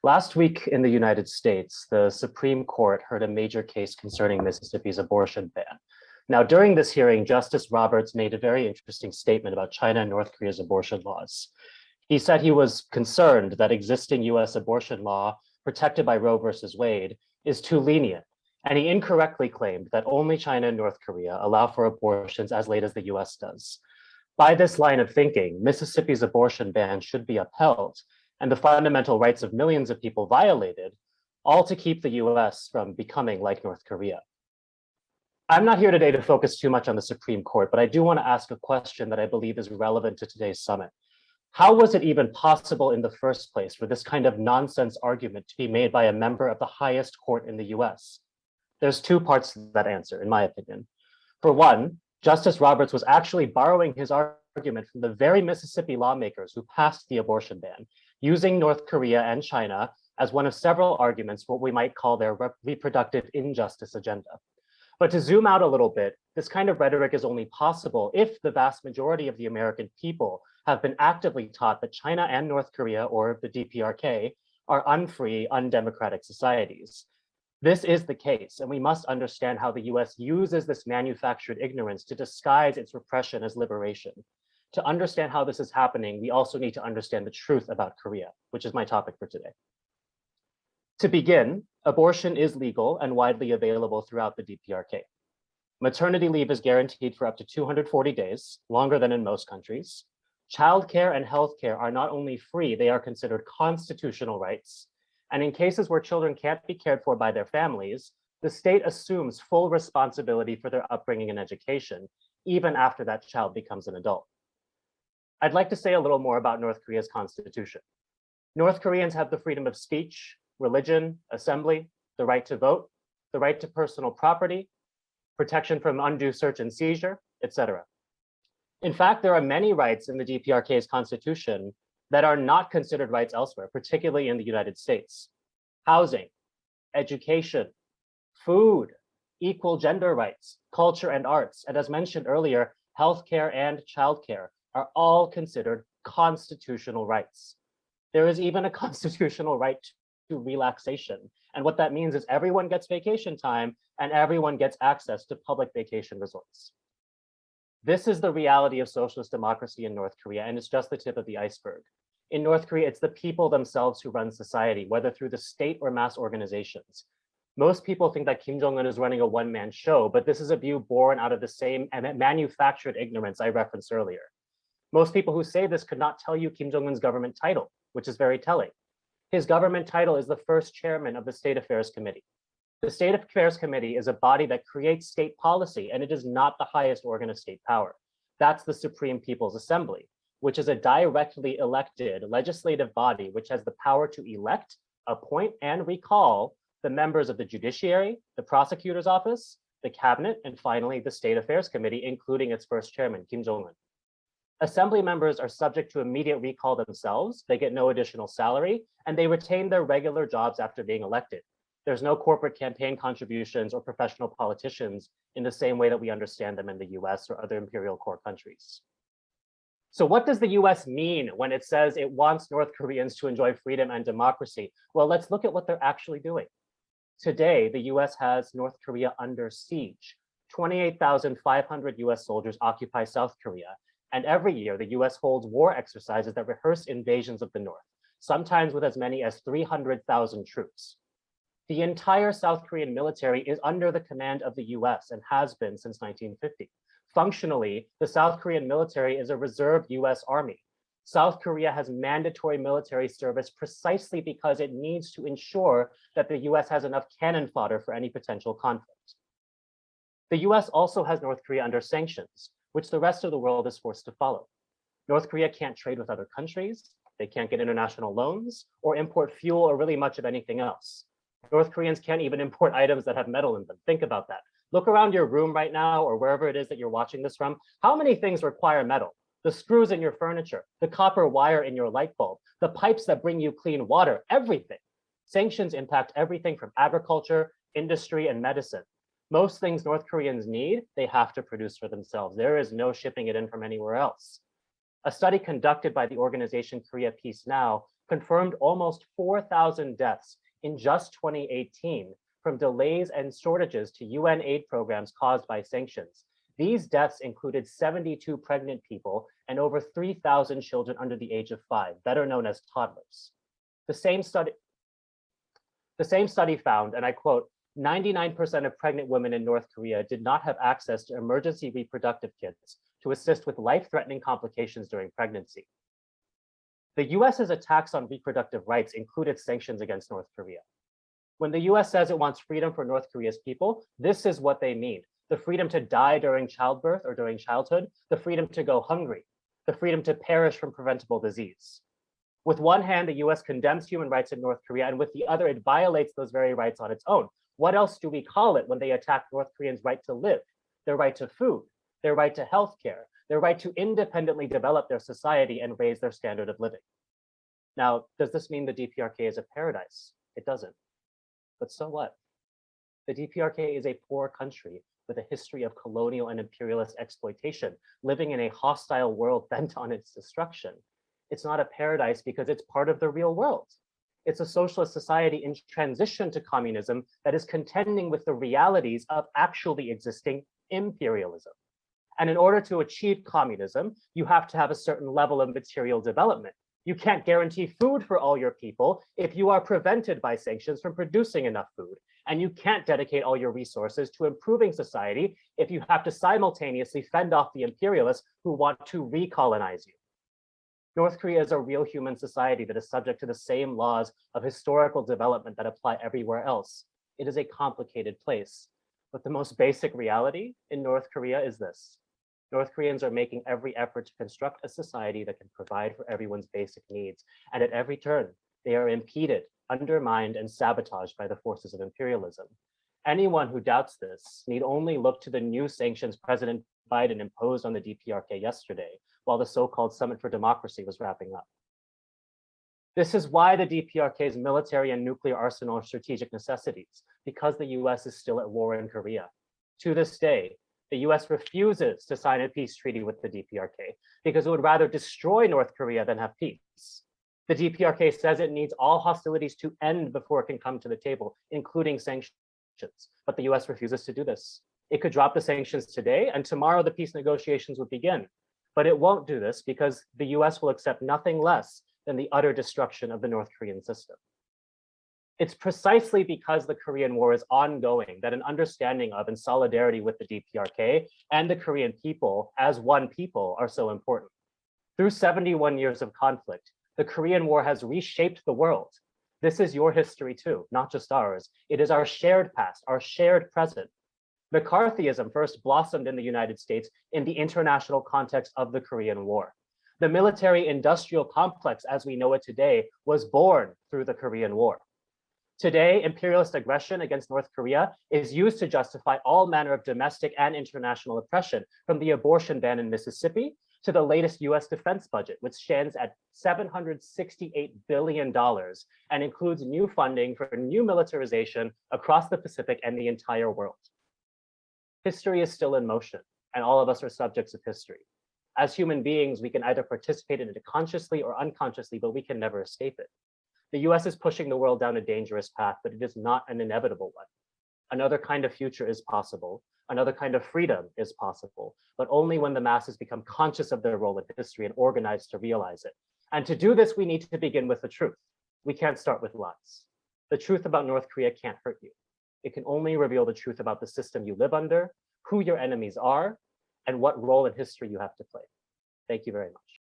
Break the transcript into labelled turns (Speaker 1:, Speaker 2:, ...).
Speaker 1: Last week in the United States, the Supreme Court heard a major case concerning Mississippi's abortion ban. Now, during this hearing, Justice Roberts made a very interesting statement about China and North Korea's abortion laws. He said he was concerned that existing US abortion law, protected by Roe versus Wade, is too lenient, and he incorrectly claimed that only China and North Korea allow for abortions as late as the US does. By this line of thinking, Mississippi's abortion ban should be upheld, and the fundamental rights of millions of people violated, all to keep the US from becoming like North Korea. I'm not here today to focus too much on the Supreme Court, but I do want to ask a question that I believe is relevant to today's summit. How was it even possible in the first place for this kind of nonsense argument to be made by a member of the highest court in the US? There's two parts to that answer, in my opinion. For one, Justice Roberts was actually borrowing his argument from the very Mississippi lawmakers who passed the abortion ban, using North Korea and China as one of several arguments for what we might call their reproductive injustice agenda. But to zoom out a little bit, this kind of rhetoric is only possible if the vast majority of the American people have been actively taught that China and North Korea, or the DPRK, are unfree, undemocratic societies. This is the case, and we must understand how the US uses this manufactured ignorance to disguise its repression as liberation. To understand how this is happening, we also need to understand the truth about Korea, which is my topic for today. To begin, abortion is legal and widely available throughout the DPRK. Maternity leave is guaranteed for up to 240 days, longer than in most countries. Childcare and healthcare are not only free, they are considered constitutional rights. And in cases where children can't be cared for by their families, the state assumes full responsibility for their upbringing and education, even after that child becomes an adult. I'd like to say a little more about North Korea's constitution. North Koreans have the freedom of speech, religion, assembly, the right to vote, the right to personal property, protection from undue search and seizure, etc. In fact, there are many rights in the DPRK's constitution that are not considered rights elsewhere, particularly in the United States. Housing, education, food, equal gender rights, culture and arts, and as mentioned earlier, healthcare and childcare are all considered constitutional rights. There is even a constitutional right to relaxation. And what that means is everyone gets vacation time and everyone gets access to public vacation resorts. This is the reality of socialist democracy in North Korea, and it's just the tip of the iceberg. In North Korea, it's the people themselves who run society, whether through the state or mass organizations. Most people think that Kim Jong-un is running a one-man show, but this is a view born out of the same manufactured ignorance I referenced earlier. Most people who say this could not tell you Kim Jong-un's government title, which is very telling. His government title is the first chairman of the State Affairs Committee. The State Affairs Committee is a body that creates state policy, and it is not the highest organ of state power. That's the Supreme People's Assembly, which is a directly elected legislative body which has the power to elect, appoint, and recall the members of the judiciary, the prosecutor's office, the cabinet, and finally, the State Affairs Committee, including its first chairman, Kim Jong-un. Assembly members are subject to immediate recall themselves, they get no additional salary, and they retain their regular jobs after being elected. There's no corporate campaign contributions or professional politicians in the same way that we understand them in the US or other imperial core countries. So what does the US mean when it says it wants North Koreans to enjoy freedom and democracy? Well, let's look at what they're actually doing. Today, the US has North Korea under siege. 28,500 US soldiers occupy South Korea. And every year, the US holds war exercises that rehearse invasions of the North, sometimes with as many as 300,000 troops. The entire South Korean military is under the command of the US and has been since 1950. Functionally, the South Korean military is a reserve US Army. South Korea has mandatory military service precisely because it needs to ensure that the US has enough cannon fodder for any potential conflict. The US also has North Korea under sanctions, which the rest of the world is forced to follow. North Korea can't trade with other countries, they can't get international loans, or import fuel or really much of anything else. North Koreans can't even import items that have metal in them. Think about that. Look around your room right now or wherever it is that you're watching this from. How many things require metal? The screws in your furniture, the copper wire in your light bulb, the pipes that bring you clean water, everything. Sanctions impact everything from agriculture, industry, and medicine. Most things North Koreans need, they have to produce for themselves. There is no shipping it in from anywhere else. A study conducted by the organization Korea Peace Now confirmed almost 4,000 deaths in just 2018 from delays and shortages to UN aid programs caused by sanctions. These deaths included 72 pregnant people and over 3,000 children under the age of 5, better known as toddlers. The same study found, and I quote, 99% of pregnant women in North Korea did not have access to emergency reproductive kits to assist with life-threatening complications during pregnancy. The US's attacks on reproductive rights included sanctions against North Korea. When the US says it wants freedom for North Korea's people, this is what they mean: the freedom to die during childbirth or during childhood, the freedom to go hungry, the freedom to perish from preventable disease. With one hand, the US condemns human rights in North Korea, and with the other, it violates those very rights on its own. What else do we call it when they attack North Koreans' right to live, their right to food, their right to healthcare, their right to independently develop their society and raise their standard of living? Now, does this mean the DPRK is a paradise? It doesn't. But so what? The DPRK is a poor country with a history of colonial and imperialist exploitation, living in a hostile world bent on its destruction. It's not a paradise because it's part of the real world. It's a socialist society in transition to communism that is contending with the realities of actually existing imperialism. And in order to achieve communism, you have to have a certain level of material development. You can't guarantee food for all your people if you are prevented by sanctions from producing enough food. And you can't dedicate all your resources to improving society if you have to simultaneously fend off the imperialists who want to recolonize you. North Korea is a real human society that is subject to the same laws of historical development that apply everywhere else. It is a complicated place, but the most basic reality in North Korea is this: North Koreans are making every effort to construct a society that can provide for everyone's basic needs, and at every turn, they are impeded, undermined, and sabotaged by the forces of imperialism. Anyone who doubts this need only look to the new sanctions President Biden imposed on the DPRK yesterday, while the so-called Summit for Democracy was wrapping up. This is why the DPRK's military and nuclear arsenal are strategic necessities, because the US is still at war in Korea. To this day, the US refuses to sign a peace treaty with the DPRK because it would rather destroy North Korea than have peace. The DPRK says it needs all hostilities to end before it can come to the table, including sanctions, but the US refuses to do this. It could drop the sanctions today, and tomorrow the peace negotiations would begin. But it won't do this because the US will accept nothing less than the utter destruction of the North Korean system. It's precisely because the Korean War is ongoing that an understanding of and solidarity with the DPRK and the Korean people as one people are so important. Through 71 years of conflict, the Korean War has reshaped the world. This is your history too, not just ours. It is our shared past, our shared present. McCarthyism first blossomed in the United States in the international context of the Korean War. The military-industrial complex as we know it today was born through the Korean War. Today, imperialist aggression against North Korea is used to justify all manner of domestic and international oppression, from the abortion ban in Mississippi to the latest US defense budget, which stands at $768 billion and includes new funding for new militarization across the Pacific and the entire world. History is still in motion, and all of us are subjects of history. As human beings, we can either participate in it consciously or unconsciously, but we can never escape it. The US is pushing the world down a dangerous path, but it is not an inevitable one. Another kind of future is possible. Another kind of freedom is possible, but only when the masses become conscious of their role in history and organized to realize it. And to do this, we need to begin with the truth. We can't start with lies. The truth about North Korea can't hurt you. It can only reveal the truth about the system you live under, who your enemies are, and what role in history you have to play. Thank you very much.